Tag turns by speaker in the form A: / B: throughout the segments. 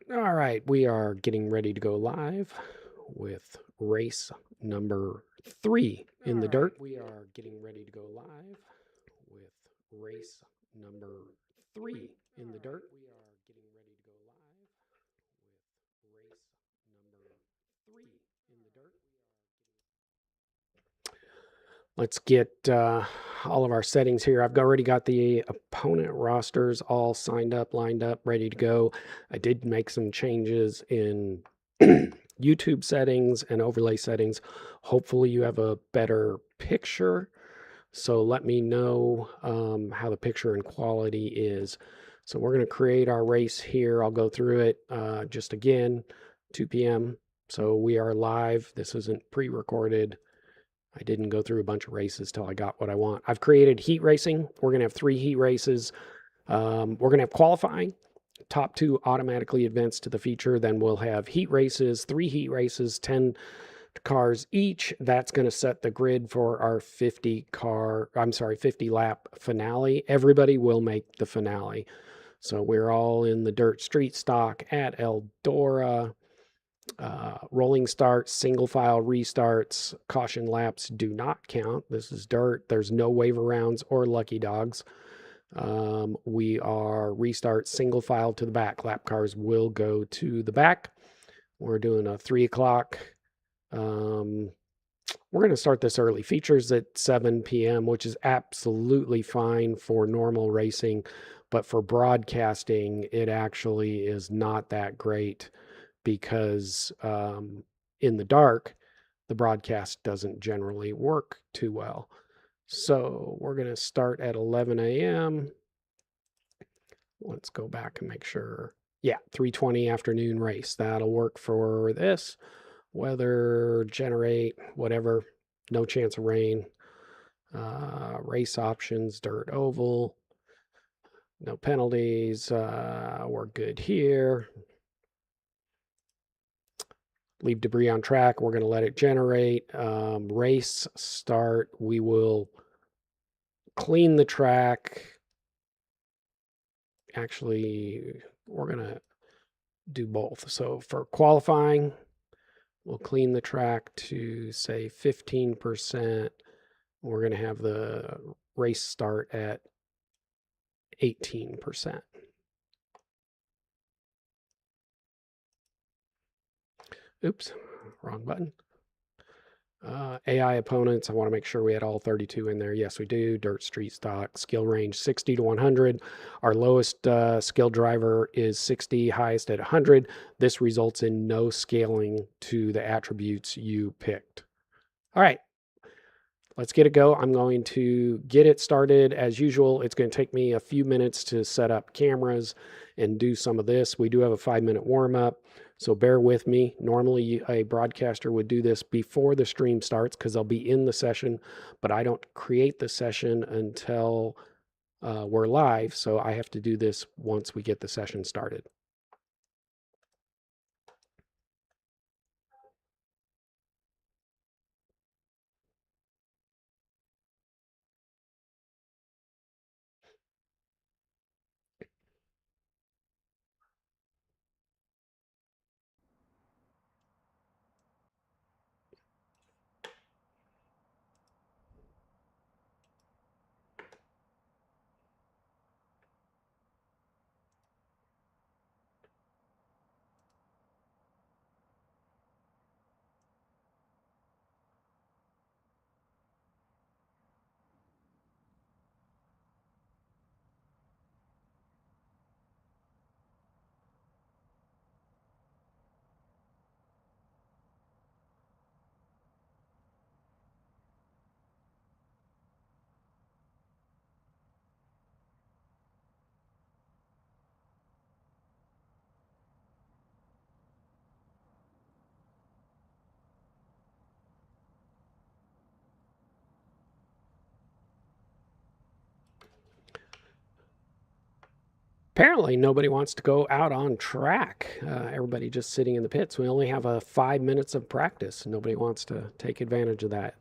A: All right, we are getting ready to go live with race number 3 in the dirt. We are getting ready to go live with race number 3 in the dirt. We are getting ready to go live with race number 3 in the dirt. Let's get all of our settings here. I've already got the opponent rosters all signed up, lined up, ready to go. I did make some changes in YouTube settings and overlay settings. Hopefully you have a better picture. So let me know how the picture and quality is. So we're going to create our race here. I'll go through it just again, 2 p.m. So we are live. This isn't pre-recorded. I didn't go through a bunch of races till I got what I want. I've created heat racing. We're going to have 3 heat races. We're going to have qualifying. Top 2 automatically advance to the feature. Then we'll have heat races, 3 heat races, 10 cars each. That's going to set the grid for our 50 lap finale. Everybody will make the finale. So we're all in the dirt street stock at Eldora. Rolling starts, single file restarts, caution laps do not count. This is dirt. There's no waiver rounds or lucky dogs. We are restart single file to the back. Lap cars will go to the back. We're doing a 3 o'clock. We're going to start this early. Features at 7 p.m., which is absolutely fine for normal racing. But for broadcasting, it actually is not that great because in the dark, the broadcast doesn't generally work too well. So we're going to start at 11 a.m. Let's go back and make sure. Yeah, 3:20 afternoon race. That'll work for this. Weather, generate, whatever. No chance of rain. Race options, dirt oval. No penalties. We're good here. Leave debris on track. We're going to let it generate. Race start. We will clean the track. Actually, we're going to do both. So for qualifying, we'll clean the track to say 15%. We're going to have the race start at 18%. Oops, wrong button. AI opponents, I want to make sure we had all 32 in there. Yes, we do. Dirt street stock, skill range 60 to 100. Our lowest skill driver is 60, highest at 100. This results in no scaling to the attributes you picked. All right, let's get it go. I'm going to get it started as usual. It's going to take me a few minutes to set up cameras and do some of this. We do have a 5-minute warm up. So bear with me. Normally, a broadcaster would do this before the stream starts because they'll be in the session, but I don't create the session until we're live. So I have to do this once we get the session started. Apparently, nobody wants to go out on track. Everybody just sitting in the pits. We only have 5 minutes of practice. Nobody wants to take advantage of that.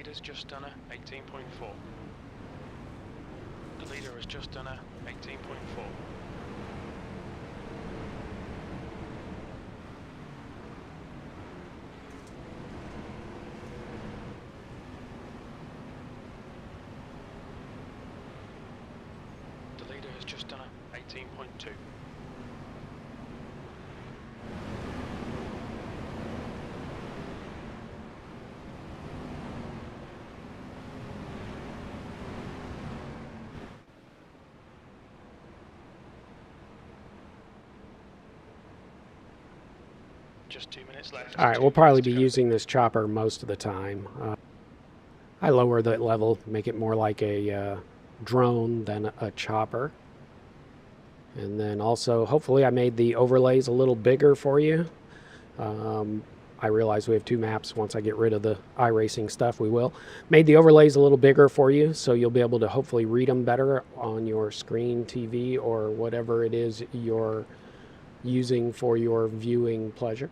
B: leader's just done a 18.4. The leader has just done a 18.4. The leader has just done a 18.2. Just 2 minutes left.
A: All right, we'll probably be using this chopper most of the time. I lower the level, make it more like a drone than a chopper. And then also, hopefully I made the overlays a little bigger for you. I realize we have two maps. Once I get rid of the iRacing stuff, we will. Made the overlays a little bigger for you, so you'll be able to hopefully read them better on your screen, TV, or whatever it is you're using for your viewing pleasure.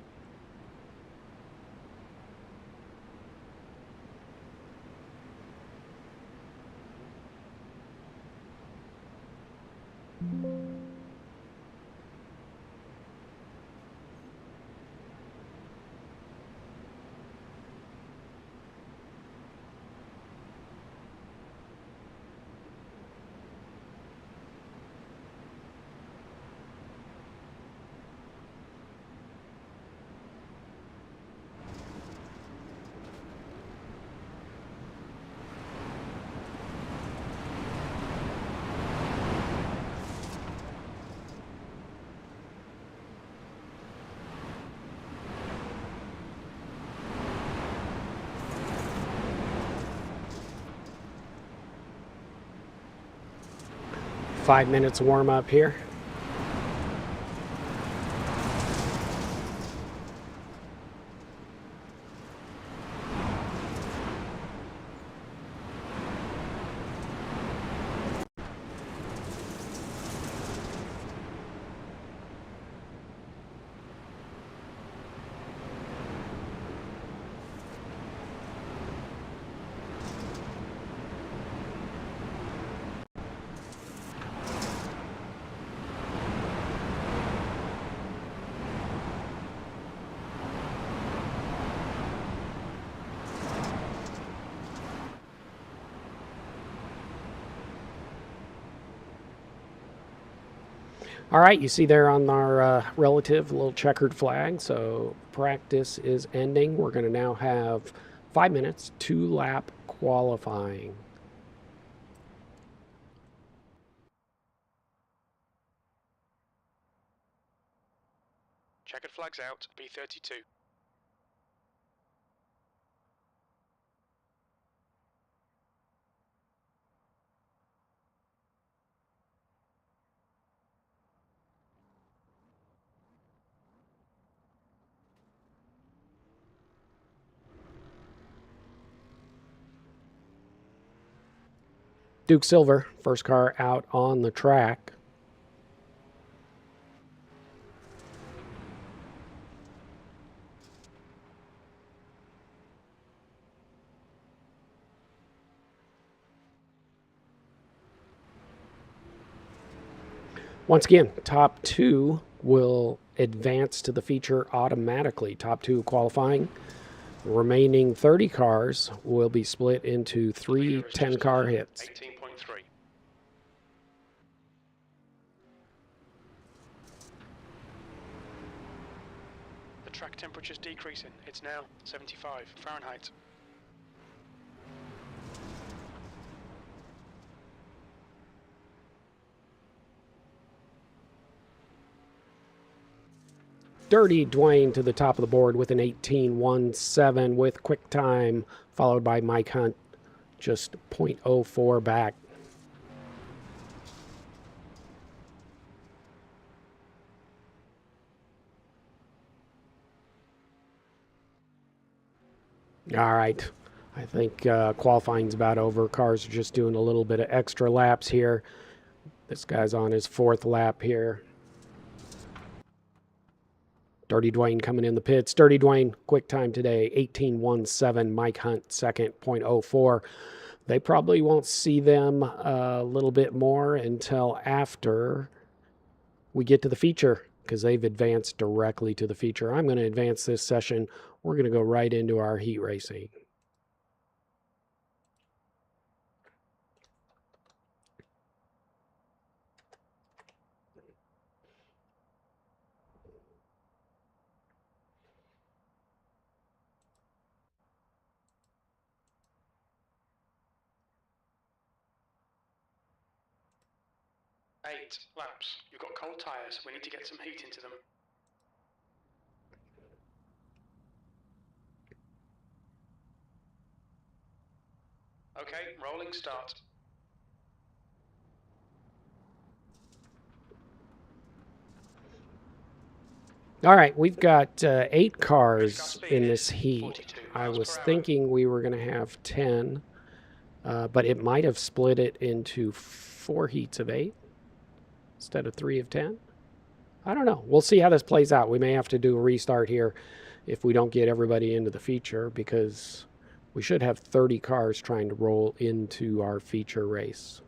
A: Five minutes warm up here. All right, you see there on our relative little checkered flag. So practice is ending. We're going to now have 5 minutes, 2-lap qualifying.
B: Checkered flags out, B32.
A: Duke Silver, first car out on the track. Once again, top two will advance to the feature automatically. Top two qualifying. Remaining 30 cars will be split into three 10-car hits.
B: 18.3. The track temperature is decreasing. It's now 75 Fahrenheit.
A: Dirty Dwayne to the top of the board with an 18.17 with quick time, followed by Mike Hunt just 0.04 back. All right, I think qualifying's about over. Cars are just doing a little bit of extra laps here. This guy's on his fourth lap here. Dirty Dwayne coming in the pits. Dirty Dwayne, quick time today, 18:17. Mike Hunt, second, .04. They probably won't see them a little bit more until after we get to the feature because they've advanced directly to the feature. I'm going to advance this session. We're going to go right into our heat racing.
B: Eight laps. You've got cold tyres. We need to get some heat into them. Okay, rolling start.
A: All right, we've got 8 cars in this heat. I was thinking we were going to have 10, but it might have split it into 4 heats of 8 instead of 3 of 10. I don't know. We'll see how this plays out. We may have to do a restart here if we don't get everybody into the feature because we should have 30 cars trying to roll into our feature race.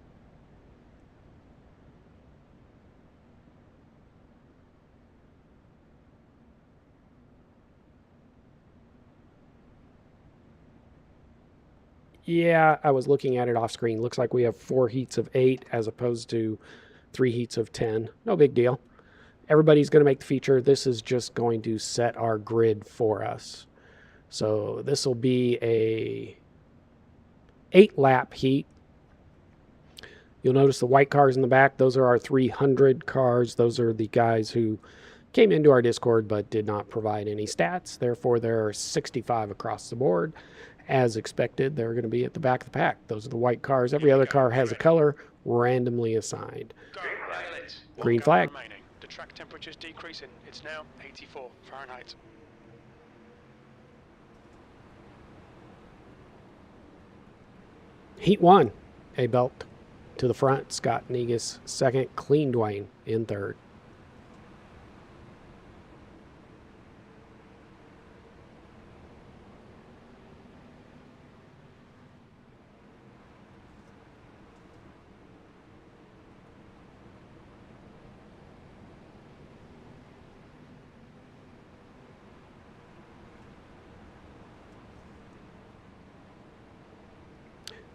A: Yeah, I was looking at it off screen. Looks like we have 4 heats of 8 as opposed to 3 heats of 10. No big deal. Everybody's going to make the feature. This is just going to set our grid for us. So this will be a 8-lap heat. You'll notice the white cars in the back. Those are our 300 cars. Those are the guys who came into our Discord but did not provide any stats. Therefore, there are 65 across the board. As expected, they're going to be at the back of the pack. Those are the white cars. Every other car has a color randomly assigned. Green flag.
B: The track temperature's decreasing. It's now 84 Fahrenheit.
A: Heat 1, A-Belt to the front. Scott Negus second. Clean Dwayne in third.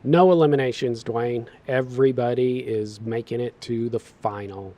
A: No eliminations, Dwayne. Everybody is making it to the final.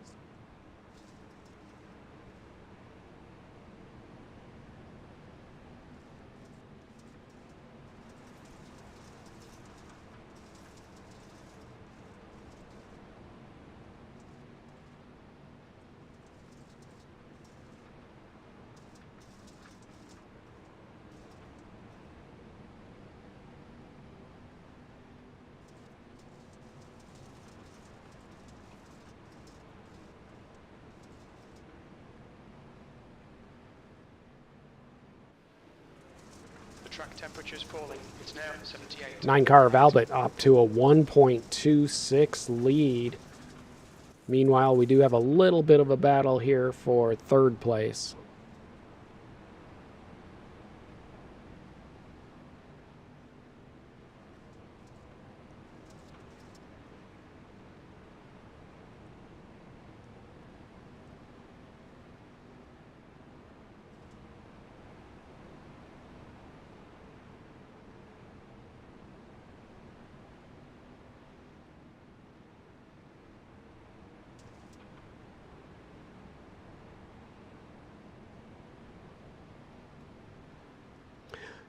B: Track temperature's falling. It's now 78.
A: 9-car of Albert up to a 1.26 lead. Meanwhile, we do have a little bit of a battle here for third place.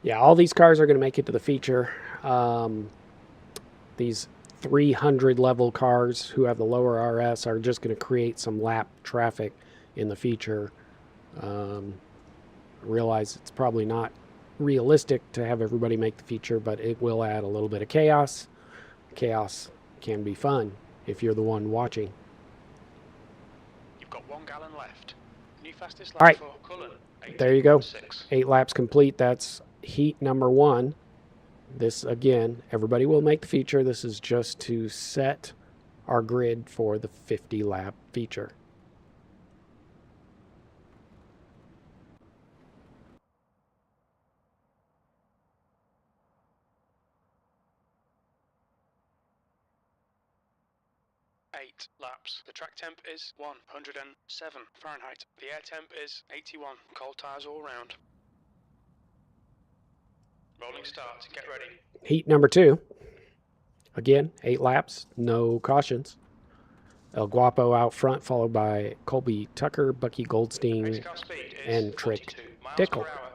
A: Yeah, all these cars are going to make it to the feature. These 300 level cars who have the lower RS are just going to create some lap traffic in the feature. Realize it's probably not realistic to have everybody make the feature, but it will add a little bit of chaos. Chaos can be fun if you're the one watching.
B: You've got 1 gallon left. New fastest lap
A: All right,
B: for Cullen.
A: there you go.
B: 6.
A: 8 laps complete. That's heat number 1. This, again, everybody will make the feature. This is just to set our grid for the 50-lap feature.
B: 8 laps. The track temp is 107 Fahrenheit. The air temp is 81. Cold tyres all round. Rolling start. Get ready.
A: Heat number 2. Again, 8 laps, no cautions. El Guapo out front, followed by Colby Tucker, Bucky Goldstein,
B: Race car speed is
A: and Trick
B: 42 miles
A: Dickel.
B: per hour.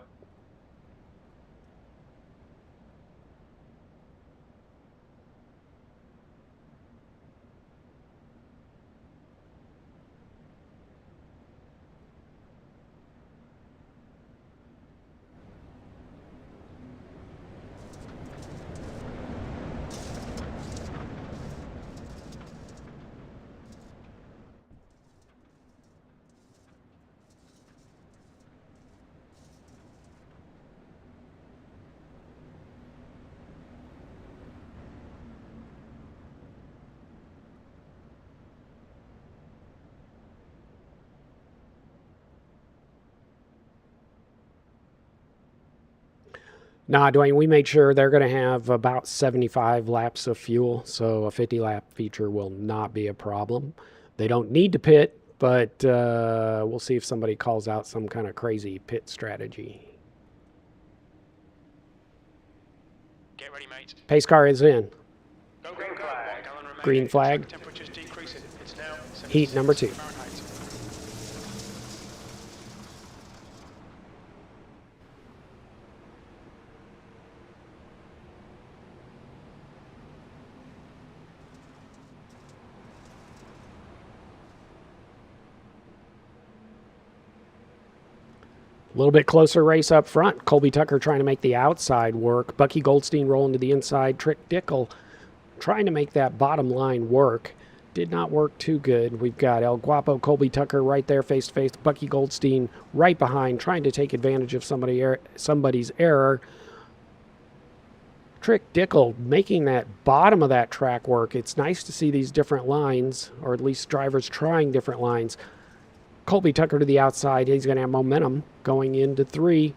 A: Nah, Dwayne, we made sure they're going to have about 75 laps of fuel, so a 50-lap feature will not be a problem. They don't need to pit, but we'll see if somebody calls out some kind of crazy pit strategy.
B: Get ready, mate.
A: Pace car is in.
B: Go, go, go. 1 gallon remaining.
A: Green flag.
B: Track temperature's decreasing. It's now
A: Heat number 2.
B: Fahrenheit.
A: A little bit closer race up front. Colby Tucker trying to make the outside work. Bucky Goldstein rolling to the inside. Trick Dickel trying to make that bottom line work. Did not work too good. We've got El Guapo, Colby Tucker right there face to face. Bucky Goldstein right behind, trying to take advantage of somebody's error. Trick Dickel making that bottom of that track work. It's nice to see these different lines, or at least drivers trying different lines. Colby Tucker to the outside. He's going to have momentum going into 3.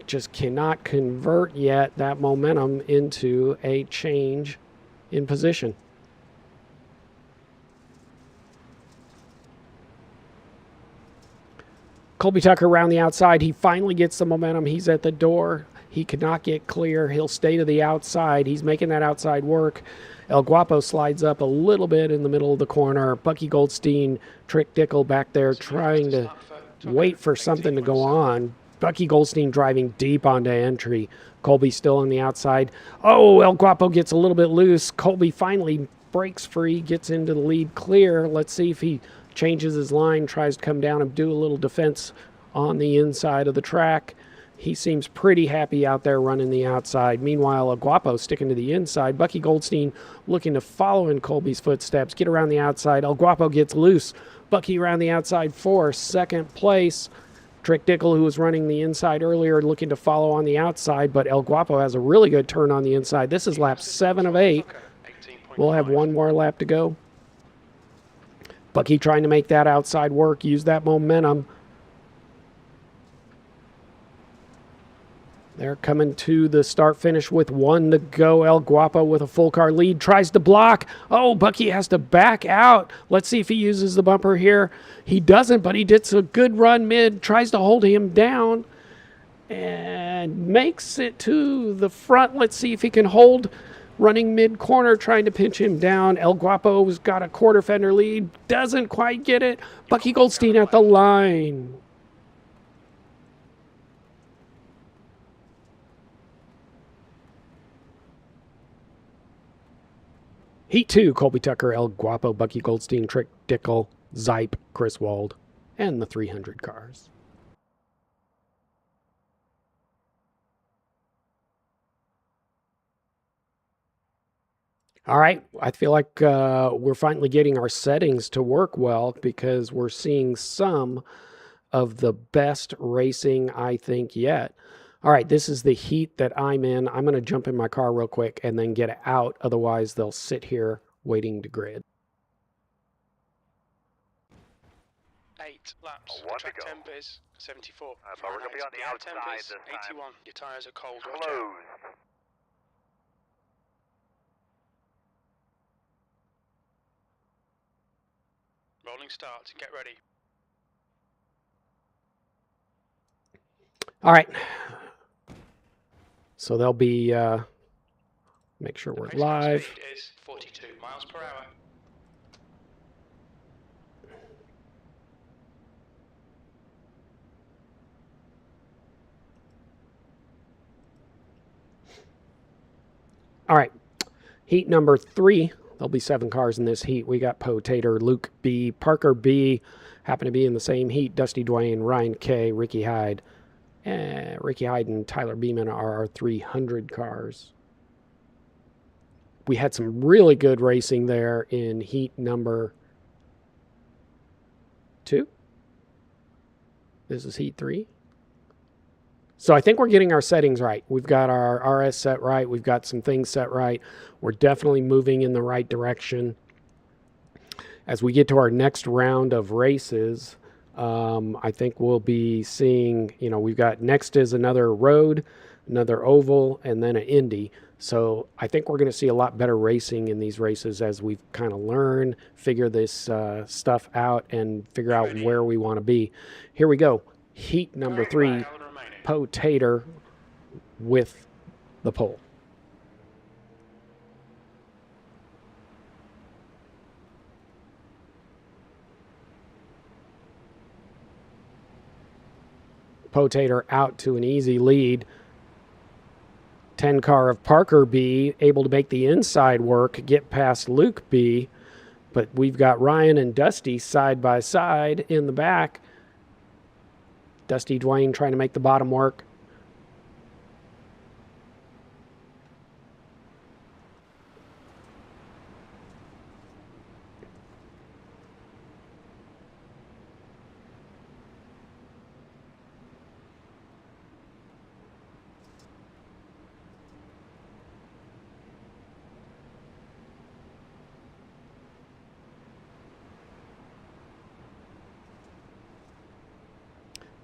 A: Just cannot convert yet that momentum into a change in position. Colby Tucker around the outside. He finally gets the momentum. He's at the door. He cannot get clear. He'll stay to the outside. He's making that outside work. El Guapo slides up a little bit in the middle of the corner. Bucky Goldstein, Trick Dickel back there trying to wait for something to go on. Bucky Goldstein driving deep onto entry. Colby still on the outside. Oh, El Guapo gets a little bit loose. Colby finally breaks free, gets into the lead clear. Let's see if he changes his line, tries to come down and do a little defense on the inside of the track. He seems pretty happy out there running the outside. Meanwhile, El Guapo sticking to the inside. Bucky Goldstein looking to follow in Colby's footsteps, get around the outside. El Guapo gets loose. Bucky around the outside for second place. Trick Dickel, who was running the inside earlier, looking to follow on the outside, but El Guapo has a really good turn on the inside. This is lap 7 of 8. We'll have one more lap to go. Bucky trying to make that outside work, use that momentum. They're coming to the start-finish with 1 to go. El Guapo with a full car lead. Tries to block. Oh, Bucky has to back out. Let's see if he uses the bumper here. He doesn't, but he did a good run mid. Tries to hold him down. And makes it to the front. Let's see if he can hold. Running mid-corner, trying to pinch him down. El Guapo's got a quarter fender lead. Doesn't quite get it. Bucky Goldstein at the line. Heat 2, Colby Tucker, El Guapo, Bucky Goldstein, Trick Dickel, Zipe, Chris Wald, and the 300 cars. All right, I feel like we're finally getting our settings to work well because we're seeing some of the best racing, I think, yet. All right, this is the heat that I'm in. I'm going to jump in my car real quick and then get out. Otherwise, they'll sit here waiting to grid.
B: 8 laps. The track temp is 74 Fahrenheit. The air temp is 81. Your tyres are cold. Watch out. Rolling start. Get ready.
A: All right. So they'll be, make sure we're
B: Pace car
A: live.
B: speed is 42 miles per hour.
A: All right. Heat number 3. There'll be 7 cars in this heat. We got Potator, Luke B, Parker B, happen to be in the same heat. Dusty Dwayne, Ryan K, Ricky Hyde. Ricky Hyde and Tyler Beeman are our 300 cars. We had some really good racing there in heat number 2. This is heat 3. So I think we're getting our settings right. We've got our RS set right. We've got some things set right. We're definitely moving in the right direction. As we get to our next round of races, I think we'll be seeing, we've got next is another road, another oval, and then an Indy. So I think we're going to see a lot better racing in these races as we kind of learn, figure this stuff out, and figure out where we want to be. Here we go. Heat number 3, Potator with the pole. Potator out to an easy lead. 10 car of Parker B able to make the inside work, get past Luke B. But we've got Ryan and Dusty side by side in the back. Dusty Dwayne trying to make the bottom work.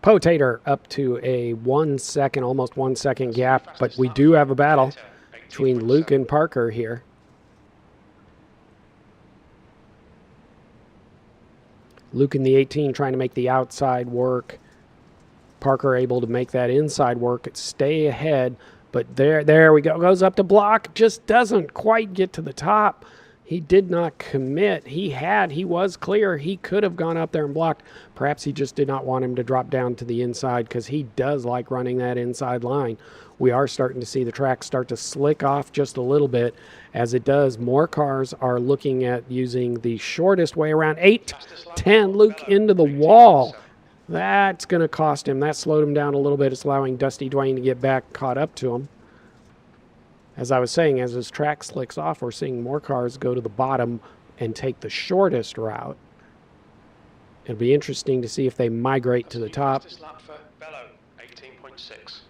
A: Potator up to a 1 second, almost 1 second gap, but we do have a battle between Luke and Parker here. Luke in the 18 trying to make the outside work. Parker able to make that inside work, stay ahead, but there we go. Goes up to block, just doesn't quite get to the top. He did not commit. He was clear. He could have gone up there and blocked. Perhaps he just did not want him to drop down to the inside because he does like running that inside line. We are starting to see the track start to slick off just a little bit. As it does, more cars are looking at using the shortest way around. 8-10, Luke into the wall. That's going to cost him. That slowed him down a little bit. It's allowing Dusty Dwayne to get back caught up to him. As I was saying, as his track slicks off, we're seeing more cars go to the bottom and take the shortest route. It'll be interesting to see if they migrate to the top.
B: Lap for Bello, 18.6.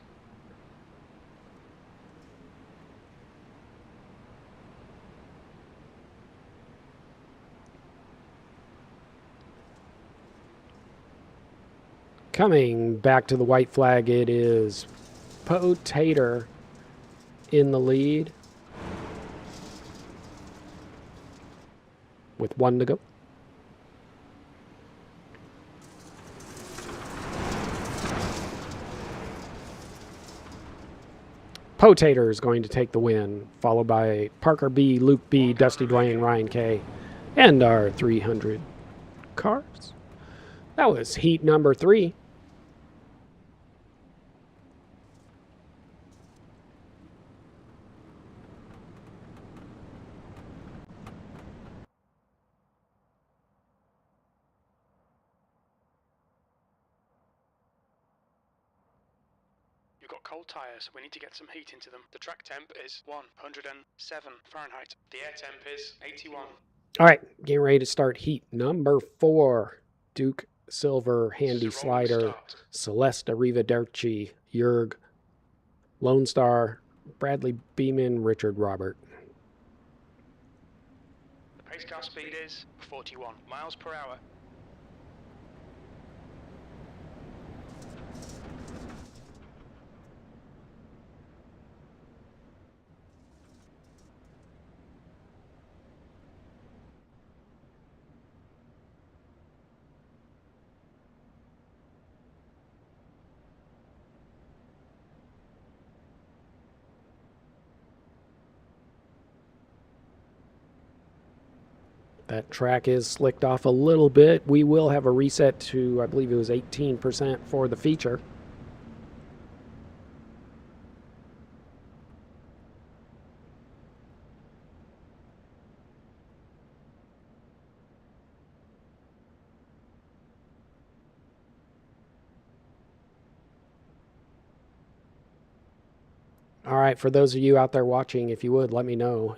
A: Coming back to the white flag, it is Potator in the lead with 1 to go. Potator is going to take the win, followed by Parker B, Luke B, Dusty Dwayne, Ryan K, and our 300 cars. That was heat number 3.
B: You've got cold tyres, we need to get some heat into them. The track temp is 107 Fahrenheit. The air temp is 81.
A: All right, getting ready to start heat number 4. Duke Silver, Handy Slider, Celeste Arrivederci, Jurg, Lone Star, Bradley Beeman, Richard Robert.
B: The pace car speed is 41 miles per hour.
A: That track is slicked off a little bit. We will have a reset to, I believe it was 18% for the feature. All right, for those of you out there watching, if you would, let me know.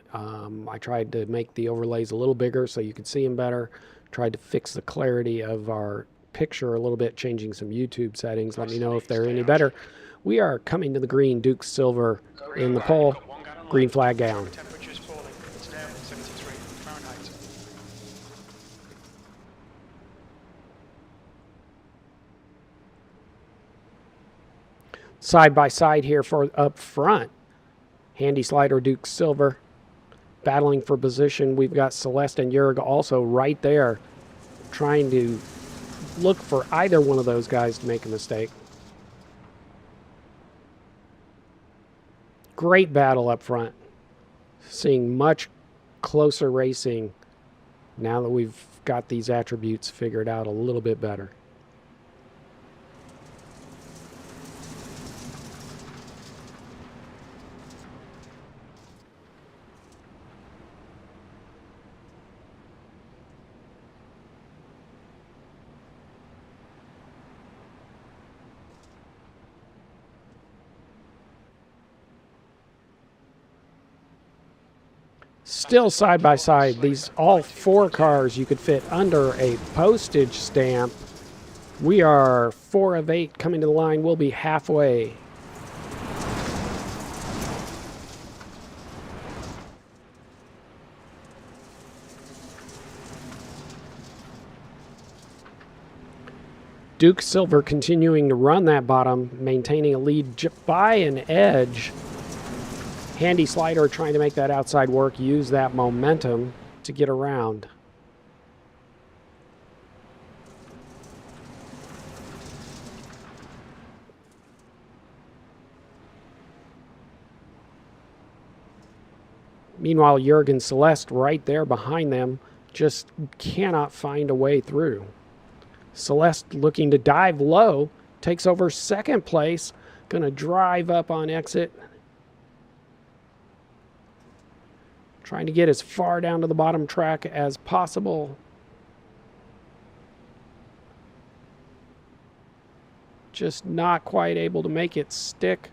A: I tried to make the overlays a little bigger so you could see them better. Tried to fix the clarity of our picture a little bit, changing some YouTube settings. Let me know if they're any better. We are coming to the green, Duke Silver in the pole. Green flag down.
B: Temperature's falling. It's now 73 Fahrenheit.
A: Side by side here for up front. Handy Slider, Duke Silver, battling for position. We've got Celeste and Jurg also right there, trying to look for either one of those guys to make a mistake. Great battle up front. Seeing much closer racing now that we've got these attributes figured out a little bit better. Still side by side, these all four cars you could fit under a postage stamp. We are 4 of 8 coming to the line. We'll be halfway. Duke Silver continuing to run that bottom, maintaining a lead by an edge. Handy Slider trying to make that outside work, use that momentum to get around. Meanwhile, Jurg and Celeste right there behind them just cannot find a way through. Celeste looking to dive low, takes over second place, gonna drive up on exit. Trying to get as far down to the bottom track as possible. Just not quite able to make it stick.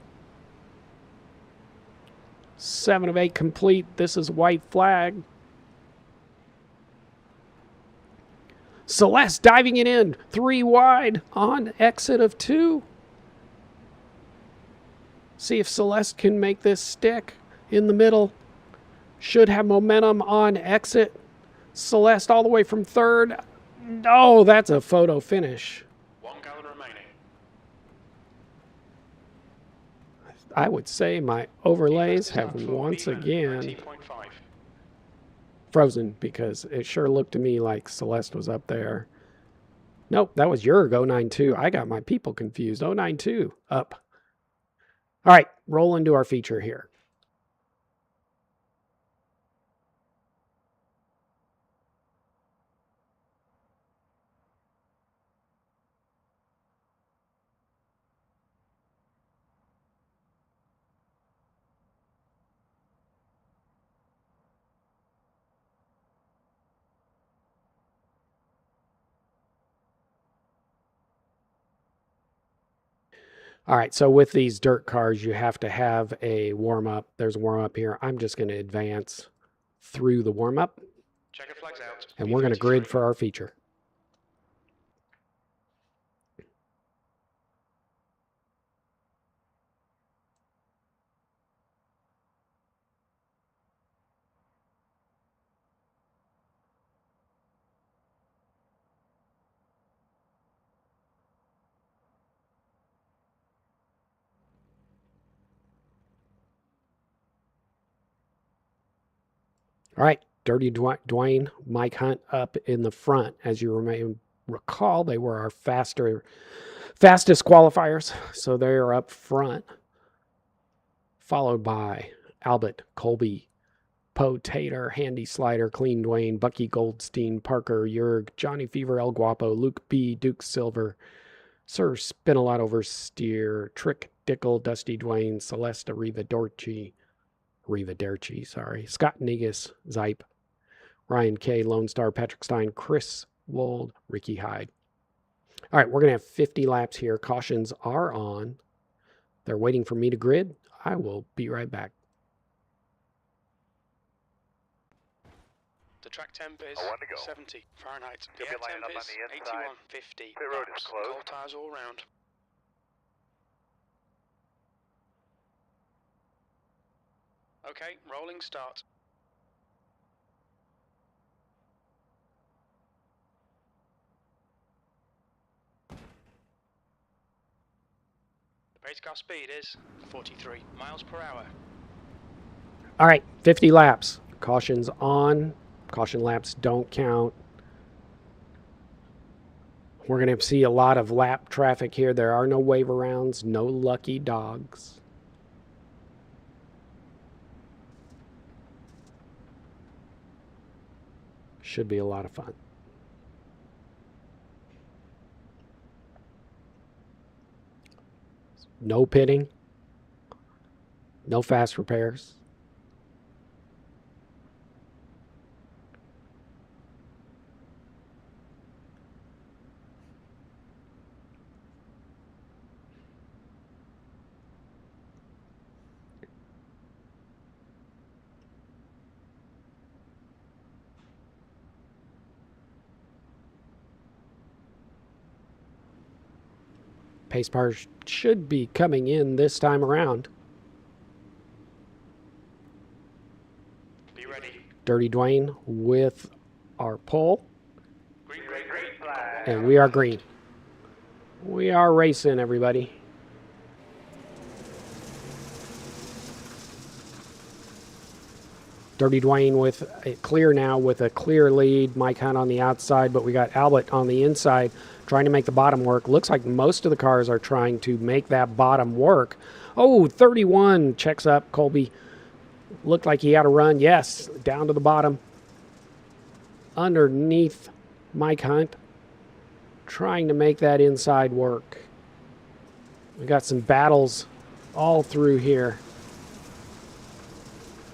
A: 7 of 8 complete. This is white flag. Celeste diving it in. 3 wide on exit of 2. See if Celeste can make this stick in the middle. Should have momentum on exit. Celeste all the way from third. Oh, that's a photo finish.
B: 1 gallon remaining.
A: I would say my overlays have once again frozen because it sure looked to me like Celeste was up there. Nope, that was Jurg 092. I got my people confused. 092 up. All right, roll into our feature here. All right, so with these dirt cars, you have to have a warm-up. There's a warm-up here. I'm just going to advance through the warm-up.
B: Checker flags out.
A: And we're going to grid for our feature. All right, Dirty Dwayne, Mike Hunt up in the front. As you may recall, they were our fastest qualifiers, so they are up front, followed by Albert, Colby, Poe Tater, Handy Slider, Clean Dwayne, Bucky Goldstein, Parker, Yerg, Johnny Fever, El Guapo, Luke B, Duke Silver, Sir Spin-A-Lot Oversteer, Trick Dickle, Dusty Dwayne, Celeste Riva Derci, sorry, Scott Negus, Zipe, Ryan K, Lone Star, Patrick Stein, Chris Wold, Ricky Hyde. All right, we're going to have 50 laps here. Cautions are on. They're waiting for me to grid. I will be right back.
B: The track temp is 70 Fahrenheit. The air temp is 81.50.
C: Pit road is closed.
B: Cold tires all round. Okay, rolling start. The pace car speed is 43 miles per hour.
A: All right, 50 laps. Cautions on. Caution laps don't count. We're going to see a lot of lap traffic here. There are no wave arounds, no lucky dogs. Should be a lot of fun. No pitting. No fast repairs. Pace cars should be coming in this time around.
B: Be ready.
A: Dirty Dwayne with our pole.
B: Green.
A: And we are green. We are racing, everybody. Dirty Dwayne with a clear now, with a clear lead. Mike Hunt on the outside, but we got Albert on the inside trying to make the bottom work. Looks like most of the cars are trying to make that bottom work. Oh, 31 checks up. Colby looked like he had a run. Yes, down to the bottom. Underneath Mike Hunt, trying to make that inside work. We got some battles all through here,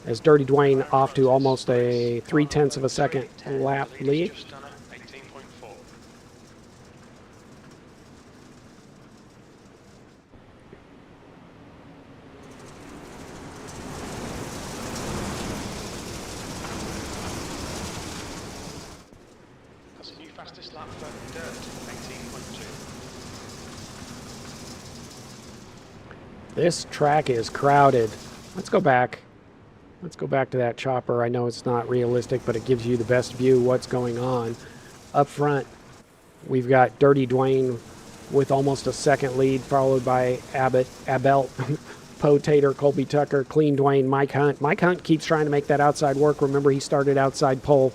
A: as Dirty Dwayne off to almost a 0.3 of a second lap lead.
B: Just done at 18.4. That's a new fastest lap for dirt, 18.2.
A: This track is crowded. Let's go back. Let's go back to that chopper. I know it's not realistic, but it gives you the best view of what's going on. Up front, we've got Dirty Dwayne with almost a second lead, followed by Abel, Poe Tater, Colby Tucker, Clean Dwayne, Mike Hunt. Mike Hunt keeps trying to make that outside work. Remember, he started outside pole,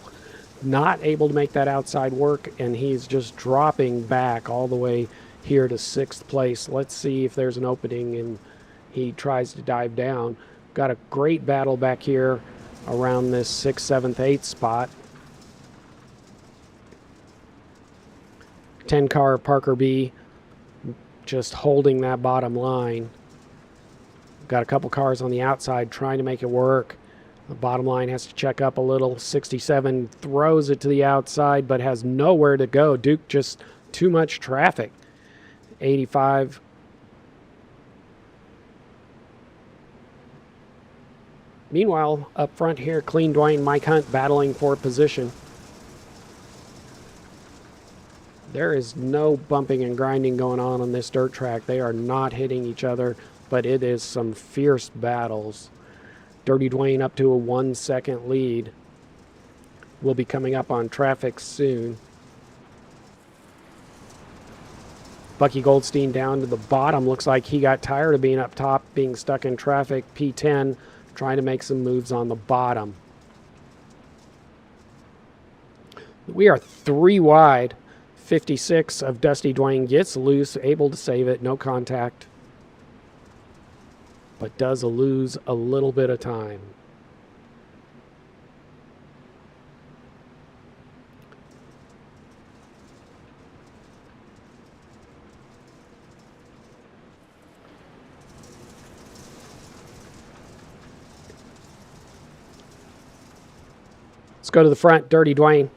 A: not able to make that outside work, and he's just dropping back all the way here to 6th place. Let's see if there's an opening, and he tries to dive down. Got a great battle back here around this 6th, 7th, 8th spot. 10 car Parker B just holding that bottom line. Got a couple cars on the outside trying to make it work. The bottom line has to check up a little. 67 throws it to the outside but has nowhere to go. Duke just too much traffic. 85. Meanwhile, up front here, Clean Dwayne, Mike Hunt battling for position. There is no bumping and grinding going on this dirt track. They are not hitting each other, but it is some fierce battles. Dirty Dwayne up to a 1 second lead. Will be coming up on traffic soon. Bucky Goldstein down to the bottom. Looks like he got tired of being up top, being stuck in traffic. P10 trying to make some moves on the bottom. We are 3 wide. 56 of Dusty Dwayne gets loose, able to save it, no contact, but does lose a little bit of time. go to the front. Dirty Dwayne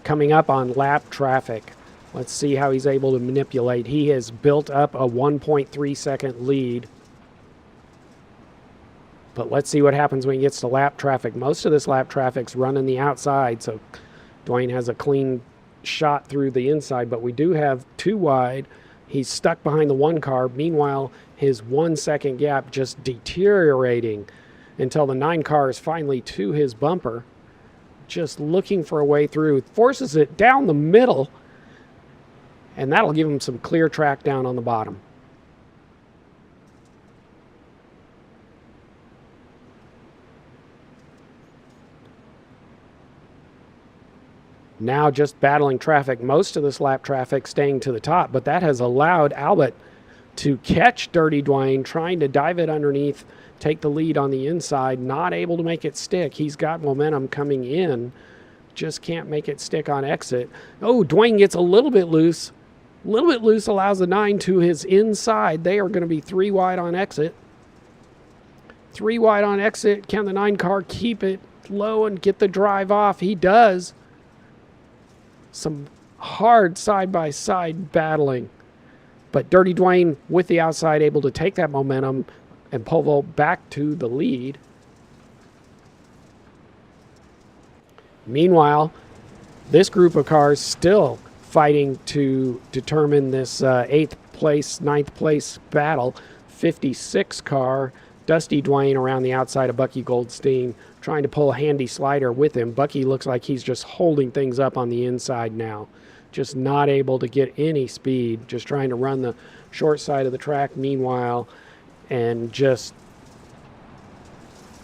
A: coming up on lap traffic. Let's see how he's able to manipulate. He has built up a 1.3 second lead. But let's see what happens when he gets to lap traffic. Most of this lap traffic's running the outside, so Dwayne has a clean shot through the inside, but we do have 2 wide. He's stuck behind the 1 car. Meanwhile, his 1 second gap just deteriorating until the 9 car is finally to his bumper. Just looking for a way through. Forces it down the middle, and that'll give him some clear track down on the bottom. Now just battling traffic, most of this lap traffic staying to the top, but that has allowed Albert to catch Dirty Dwayne, trying to dive it underneath, take the lead on the inside, not able to make it stick. He's got momentum coming in, just can't make it stick on exit. Oh, Dwayne gets a little bit loose. A little bit loose allows the 9 to his inside. They are going to be 3 wide on exit. 3 wide on exit. Can the 9 car keep it low and get the drive off? He does. Some hard side-by-side battling. But Dirty Dwayne with the outside able to take that momentum and pole vault back to the lead. Meanwhile, this group of cars still fighting to determine this 8th place, 9th place battle. 56 car, Dusty Dwayne around the outside of Bucky Goldstein, trying to pull a handy slider with him. Bucky looks like he's just holding things up on the inside now. Just not able to get any speed, just trying to run the short side of the track meanwhile, and just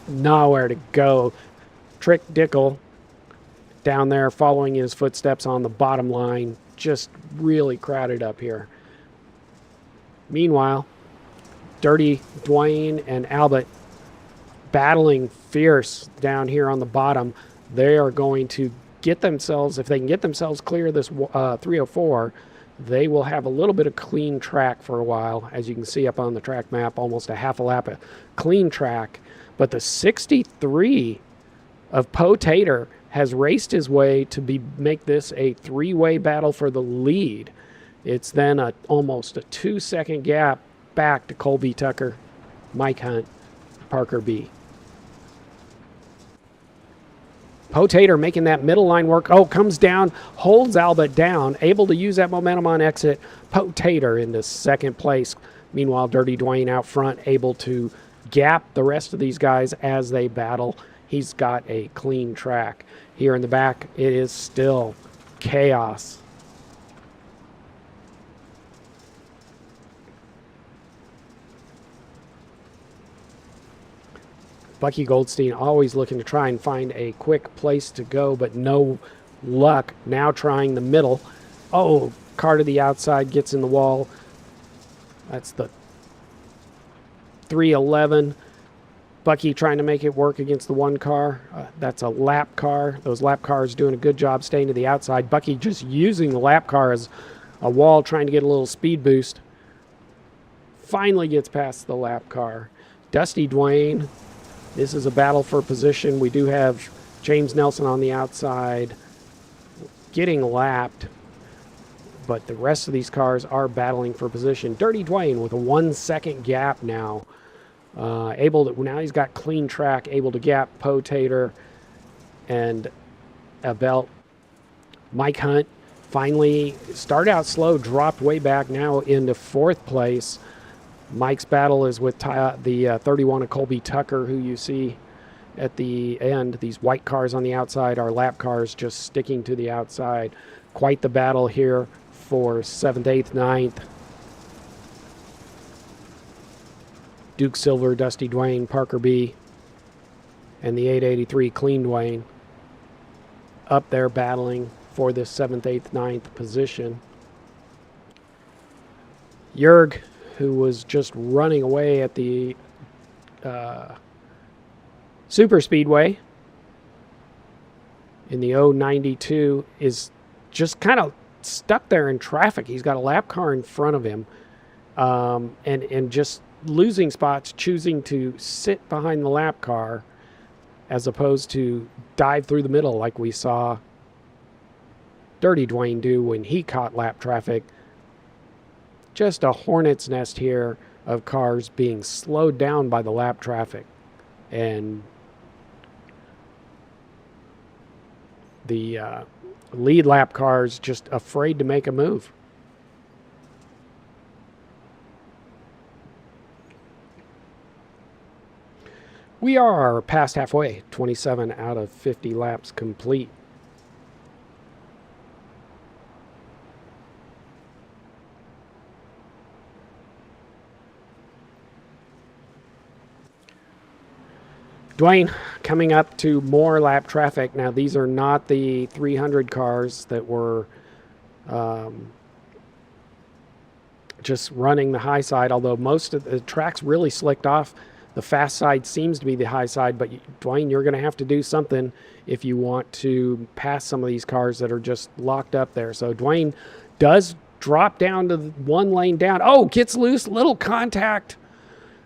A: nowhere to go. Trick Dickel down there following his footsteps on the bottom line, just really crowded up here. Meanwhile, Dirty Dwayne and Albert battling fierce down here on the bottom. They are going to get themselves, if they can get themselves clear of this 304, they will have a little bit of clean track for a while. As you can see up on the track map, almost a half a lap of clean track. But the 63 of Potater has raced his way to make this a 3-way battle for the lead. It's then almost a 2-second gap back to Colby Tucker, Mike Hunt, Parker B. Potater making that middle line work. Oh, comes down, holds Albert down, able to use that momentum on exit. Potater into 2nd place. Meanwhile, Dirty Dwayne out front, able to gap the rest of these guys as they battle. He's got a clean track. Here in the back, it is still chaos. Bucky Goldstein always looking to try and find a quick place to go, but no luck. Now trying the middle. Oh, car to the outside, gets in the wall. That's the 311. Bucky trying to make it work against the 1 car. That's a lap car. Those lap cars doing a good job staying to the outside. Bucky just using the lap car as a wall, trying to get a little speed boost. Finally gets past the lap car. Dusty Dwayne. This is a battle for position. We do have James Nelson on the outside getting lapped, but the rest of these cars are battling for position. Dirty Dwayne with a 1-second gap now. Now he's got clean track, able to gap Potater and Belt. Mike Hunt finally started out slow, dropped way back now into 4th place. Mike's battle is with the 31 of Colby Tucker, who you see at the end. These white cars on the outside are lap cars just sticking to the outside. Quite the battle here for 7th, 8th, 9th. Duke Silver, Dusty Dwayne, Parker B, and the 883 Clean Dwayne up there battling for this 7th, 8th, 9th position. Jurg, who was just running away at the Super Speedway in the 092, is just kind of stuck there in traffic. He's got a lap car in front of him, and just losing spots, choosing to sit behind the lap car as opposed to dive through the middle like we saw Dirty Dwayne do when he caught lap traffic. Just a hornet's nest here of cars being slowed down by the lap traffic. And the lead lap cars just afraid to make a move. We are past halfway, 27 out of 50 laps complete. Dwayne coming up to more lap traffic. Now, these are not the 300 cars that were just running the high side, although most of the track's really slicked off. The fast side seems to be the high side, but Dwayne, you're going to have to do something if you want to pass some of these cars that are just locked up there. So Dwayne does drop down to one lane down. Oh, gets loose, little contact.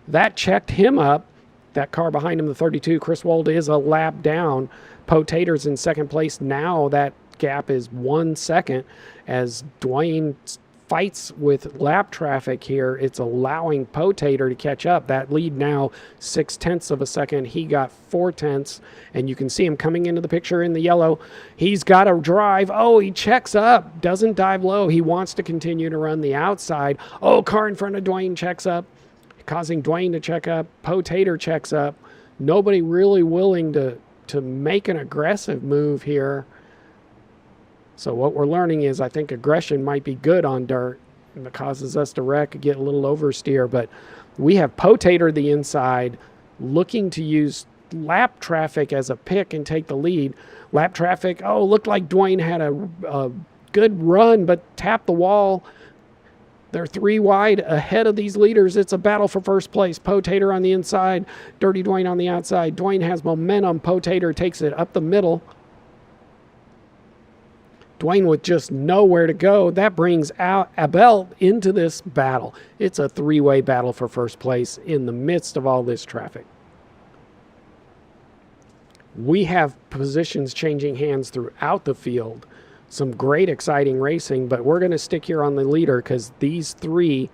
A: That checked him up. That car behind him, the 32, Chris Wold, is a lap down. Potator's in second place. Now that gap is 1 second as Dwayne fights with lap traffic here. It's allowing Potator to catch up. That lead now 0.6 of a second. He got 0.4, and you can see him coming into the picture in the yellow. He's got to drive. Oh, he checks up, doesn't dive low. He wants to continue to run the outside. Oh, car in front of Dwayne checks up, causing Dwayne to check up. Potator checks up. Nobody really willing to make an aggressive move here. So what we're learning is I think aggression might be good on dirt, and it causes us to wreck, get a little oversteer. But we have Potator the inside looking to use lap traffic as a pick and take the lead. Lap traffic, oh, looked like Dwayne had a good run, but tapped the wall. They're 3 wide ahead of these leaders. It's a battle for first place. Potator on the inside, Dirty Dwayne on the outside. Dwayne has momentum. Potator takes it up the middle. Dwayne with just nowhere to go. That brings out Abel into this battle. It's a 3-way battle for first place in the midst of all this traffic. We have positions changing hands throughout the field. Some great, exciting racing, but we're going to stick here on the leader because these 3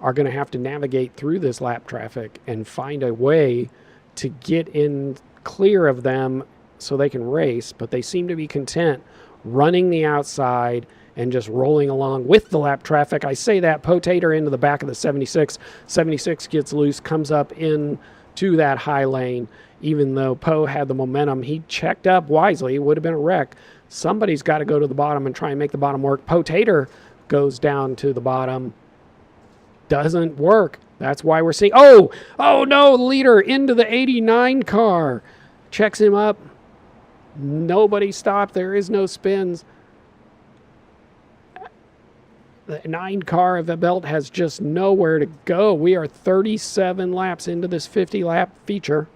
A: are going to have to navigate through this lap traffic and find a way to get in clear of them so they can race, but they seem to be content running the outside and just rolling along with the lap traffic. I say that, Potator into the back of the 76. 76 gets loose, comes up into that high lane. Even though Poe had the momentum, he checked up wisely. It would have been a wreck. Somebody's got to go to the bottom and try and make the bottom work. Potator goes down to the bottom. Doesn't work. That's why we're seeing... Oh no, leader into the 89 car. Checks him up. Nobody stopped. There is no spins. The 9 car of the belt has just nowhere to go. We are 37 laps into this 50-lap feature.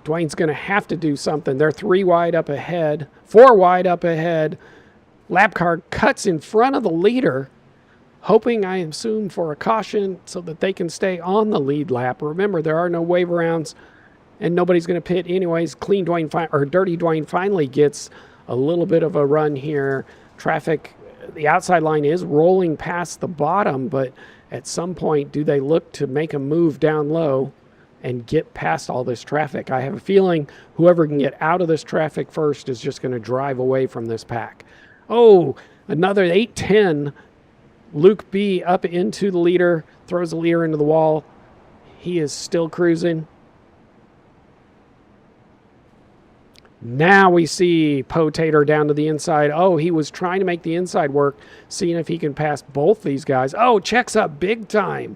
A: Dwayne's going to have to do something. They're 3 wide up ahead, 4 wide up ahead. Lap car cuts in front of the leader, hoping, I assume, for a caution so that they can stay on the lead lap. Remember, there are no wave rounds, and nobody's going to pit anyways. Dirty Dwayne finally gets a little bit of a run here. Traffic, the outside line is rolling past the bottom, but at some point, do they look to make a move down low and get past all this traffic? I have a feeling whoever can get out of this traffic first is just going to drive away from this pack. Oh, another 8-10. Luke B up into the leader, throws the leader into the wall. He is still cruising. Now we see Potator down to the inside. Oh, he was trying to make the inside work, seeing if he can pass both these guys. Oh, checks up big time.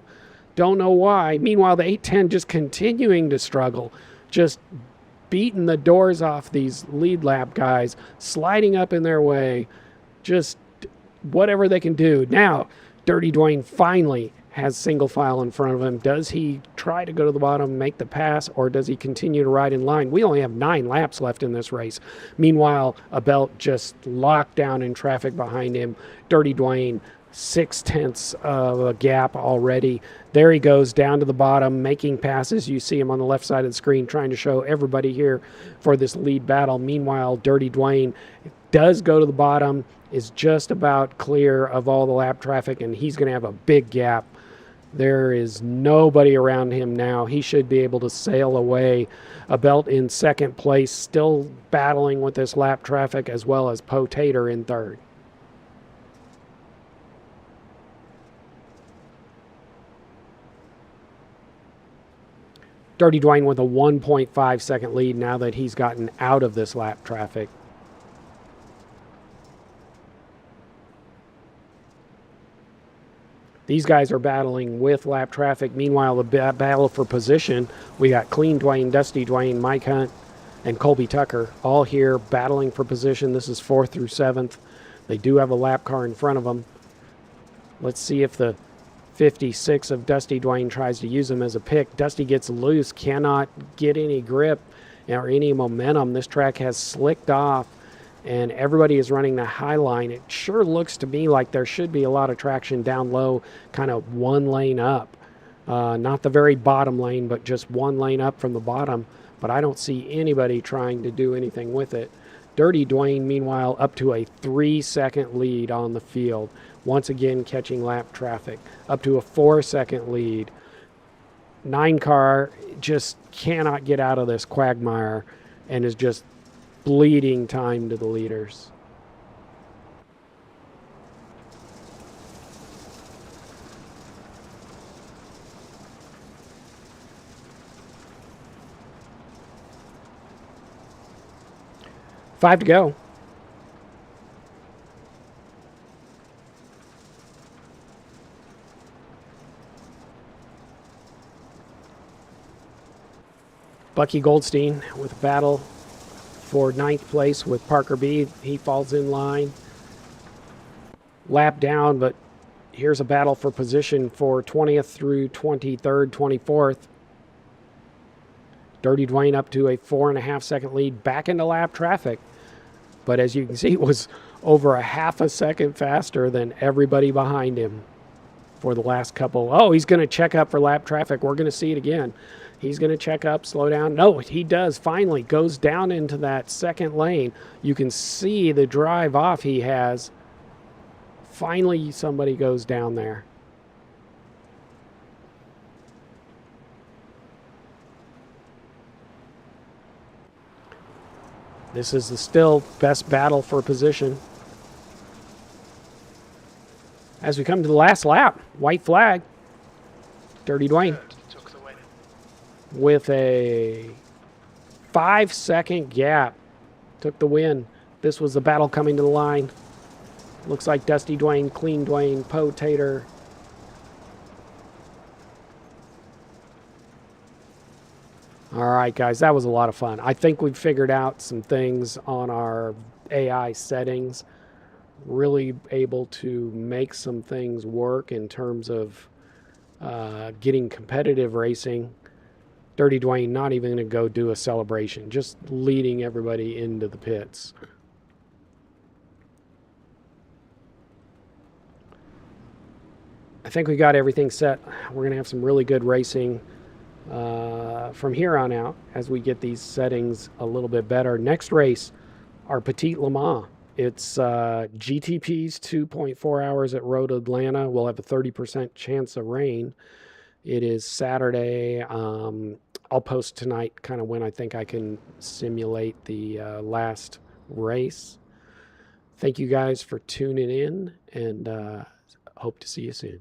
A: Don't know why. Meanwhile, the 810 just continuing to struggle, just beating the doors off these lead lap guys, sliding up in their way, just whatever they can do. Now, Dirty Dwayne finally has single file in front of him. Does he try to go to the bottom, make the pass, or does he continue to ride in line? We only have 9 laps left in this race. Meanwhile, Abel just locked down in traffic behind him. Dirty Dwayne 6/10 of a gap already. There he goes down to the bottom, making passes. You see him on the left side of the screen trying to show everybody here for this lead battle. Meanwhile, Dirty Dwayne does go to the bottom, is just about clear of all the lap traffic, and he's going to have a big gap. There is nobody around him now. He should be able to sail away. A belt in second place, still battling with this lap traffic, as well as Potater in third. Dirty Dwayne with a 1.5 second lead now that he's gotten out of this lap traffic. These guys are battling with lap traffic. Meanwhile, the battle for position, we got Clean Dwayne, Dusty Dwayne, Mike Hunt, and Colby Tucker all here battling for position. This is 4th through 7th. They do have a lap car in front of them. Let's see if the 56 of Dusty Dwayne tries to use him as a pick. Dusty gets loose, cannot get any grip or any momentum. This track has slicked off, and everybody is running the high line. It sure looks to me like there should be a lot of traction down low, kind of one lane up. Not the very bottom lane, but just one lane up from the bottom. But I don't see anybody trying to do anything with it. Dirty Dwayne, meanwhile, up to a 3-second lead on the field. Once again, catching lap traffic. Up to a 4-second lead. 9 car just cannot get out of this quagmire and is just bleeding time to the leaders. Five to go. Bucky Goldstein with a battle for 9th place with Parker B. He falls in line. Lap down, but here's a battle for position for 20th through 23rd, 24th. Dirty Dwayne up to a 4.5-second lead back into lap traffic. But as you can see, it was over a half a second faster than everybody behind him for the last couple. Oh, he's going to check up for lap traffic. We're going to see it again. He's going to check up, slow down. No, he does. Finally goes down into that second lane. You can see the drive off he has. Finally, somebody goes down there. This is the still best battle for position. As we come to the last lap, white flag. Dirty Dwayne
B: took the win
A: with a 5-second gap. Took the win. This was the battle coming to the line. Looks like Dusty Dwayne, Clean Dwayne, Potater. All right, guys, that was a lot of fun. I think we've figured out some things on our AI settings. Really able to make some things work in terms of getting competitive racing. Dirty Dwayne not even going to go do a celebration, just leading everybody into the pits. I think we got everything set. We're going to have some really good racing from here on out as we get these settings a little bit better. Next race, our Petite Le Mans. It's GTP's 2.4 hours at Road Atlanta. We'll have a 30% chance of rain. It is Saturday. I'll post tonight kind of when I think I can simulate the last race. Thank you guys for tuning in, and hope to see you soon.